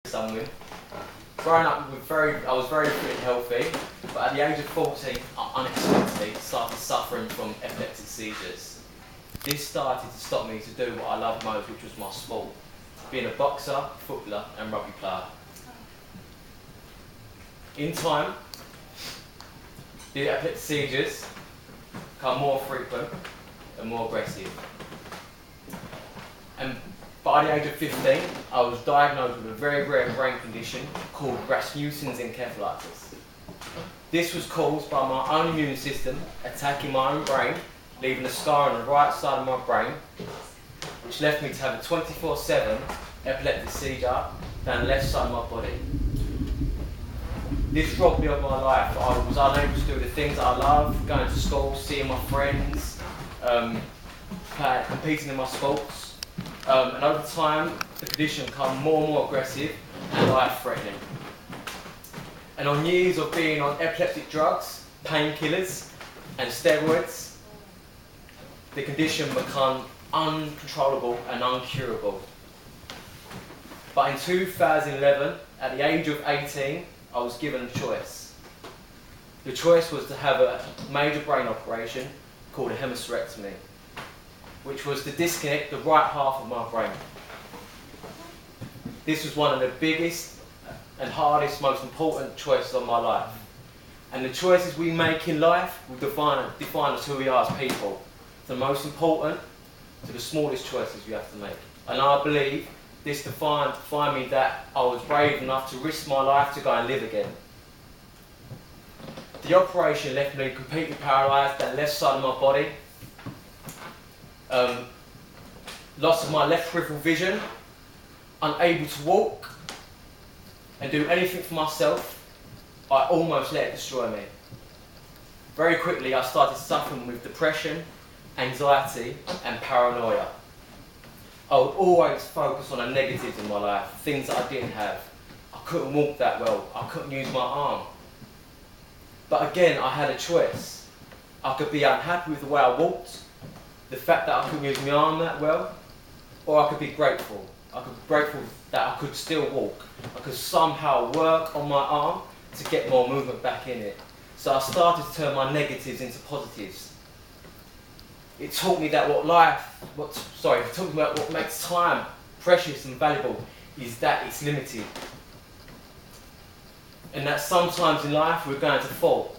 Somewhere. Growing up, I was very fit and healthy, but at the age of 14, I unexpectedly started suffering from epileptic seizures. This started to stop me to do what I loved most, which was my sport, being a boxer, footballer and rugby player. In time, the epileptic seizures become more frequent and more aggressive. And by the age of 15, I was diagnosed with a very rare brain condition called Rasmussen's encephalitis. This was caused by my own immune system attacking my own brain, leaving a scar on the right side of my brain, which left me to have a 24/7 epileptic seizure down the left side of my body. This robbed me of my life. I was unable to do the things that I love, going to school, seeing my friends, competing in my sports. And over time, the condition became more and more aggressive and life-threatening. And on years of being on epileptic drugs, painkillers and steroids, the condition became uncontrollable and uncurable. But in 2011, at the age of 18, I was given a choice. The choice was to have a major brain operation called a hemispherectomy, which was to disconnect the right half of my brain. This was one of the biggest and hardest, most important choices of my life. And the choices we make in life will define us who we are as people. From the most important to the smallest choices we have to make. And I believe this defined me that I was brave enough to risk my life to go and live again. The operation left me completely paralysed down the left side of my body. Loss of my left peripheral vision, unable to walk and do anything for myself. I almost let it destroy me. Very quickly I started suffering with depression, anxiety and paranoia. I would always focus on the negatives in my life, things that I didn't have. I couldn't walk that well, I couldn't use my arm. But again, I had a choice. I could be unhappy with the way I walked, the fact that I couldn't use my arm that well, or I could be grateful. I could be grateful that I could still walk. I could somehow work on my arm to get more movement back in it. So I started to turn my negatives into positives. It taught me that what makes time precious and valuable is that it's limited. And that sometimes in life we're going to fall.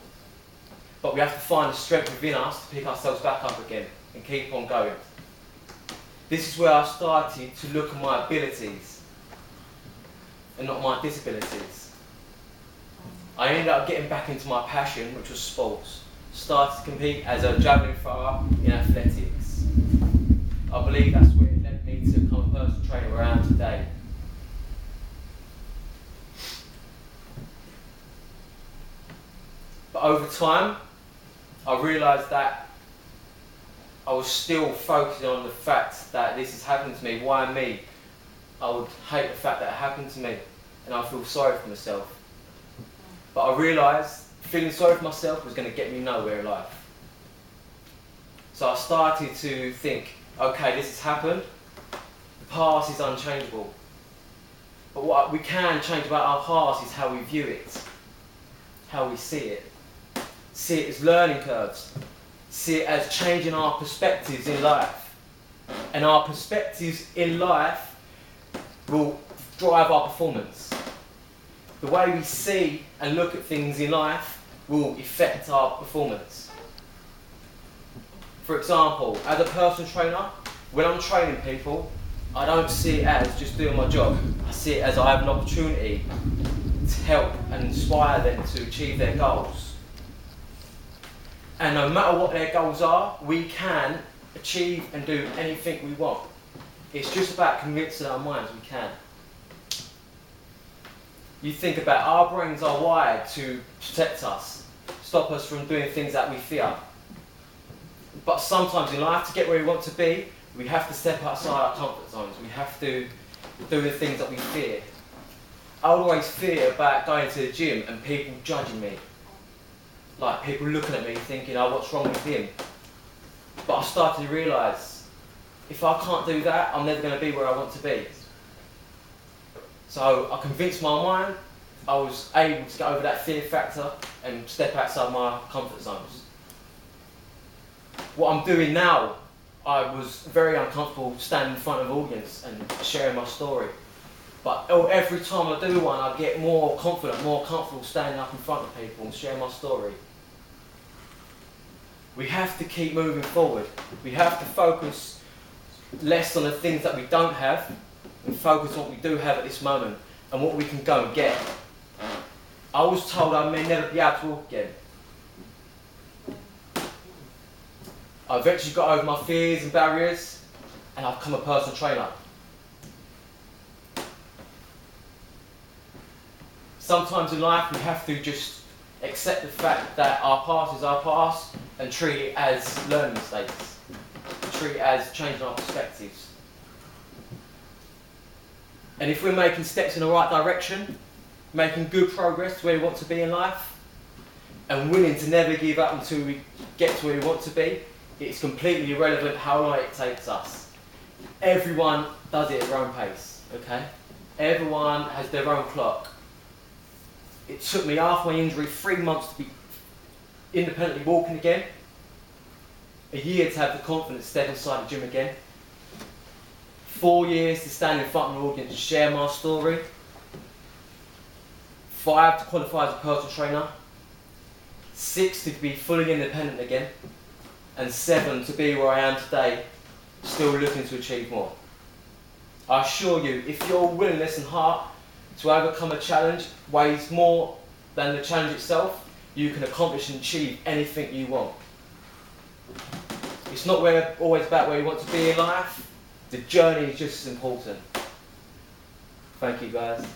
But we have to find the strength within us to pick ourselves back up again and keep on going. This is where I started to look at my abilities and not my disabilities. I ended up getting back into my passion, which was sports. Started to compete as a javelin thrower in athletics. I believe that's where it led me to become a personal trainer where I am today. But over time, I realised that I was still focusing on the fact that this is happening to me. Why me? I would hate the fact that it happened to me and I feel sorry for myself. But I realised feeling sorry for myself was going to get me nowhere in life. So I started to think, okay, this has happened. The past is unchangeable. But what we can change about our past is how we view it, how we see it. See it as learning curves. See it as changing our perspectives in life. And our perspectives in life will drive our performance. The way we see and look at things in life will affect our performance. For example, as a personal trainer, when I'm training people, I don't see it as just doing my job. I see it as I have an opportunity to help and inspire them to achieve their goals. And no matter what their goals are, we can achieve and do anything we want. It's just about convincing our minds we can. You think about our brains are wired to protect us, stop us from doing things that we fear. But sometimes in life, to get where we want to be, we have to step outside our comfort zones. We have to do the things that we fear. I would always fear about going to the gym and people judging me. Like people looking at me thinking, oh, what's wrong with him? But I started to realise, if I can't do that, I'm never going to be where I want to be. So I convinced my mind. I was able to get over that fear factor and step outside my comfort zones. What I'm doing now, I was very uncomfortable standing in front of an audience and sharing my story. But every time I do one, I get more confident, more comfortable standing up in front of people and sharing my story. We have to keep moving forward. We have to focus less on the things that we don't have and focus on what we do have at this moment and what we can go and get. I was told I may never be able to walk again. I eventually got over my fears and barriers, and I've become a personal trainer. Sometimes in life we have to just accept the fact that our past is our past and treat it as learning mistakes. Treat it as changing our perspectives. And if we're making steps in the right direction, making good progress to where we want to be in life, and willing to never give up until we get to where we want to be, it's completely irrelevant how long it takes us. Everyone does it at their own pace, okay? Everyone has their own clock. It took me, after my injury, 3 months to be independently walking again, a year to have the confidence to step inside the gym again, 4 years to stand in front of an audience and share my story, 5 to qualify as a personal trainer, 6 to be fully independent again, and 7 to be where I am today, still looking to achieve more. I assure you, if your willingness and heart to overcome a challenge weighs more than the challenge itself, you can accomplish and achieve anything you want. It's not always about where you want to be in life. The journey is just as important. Thank you, guys.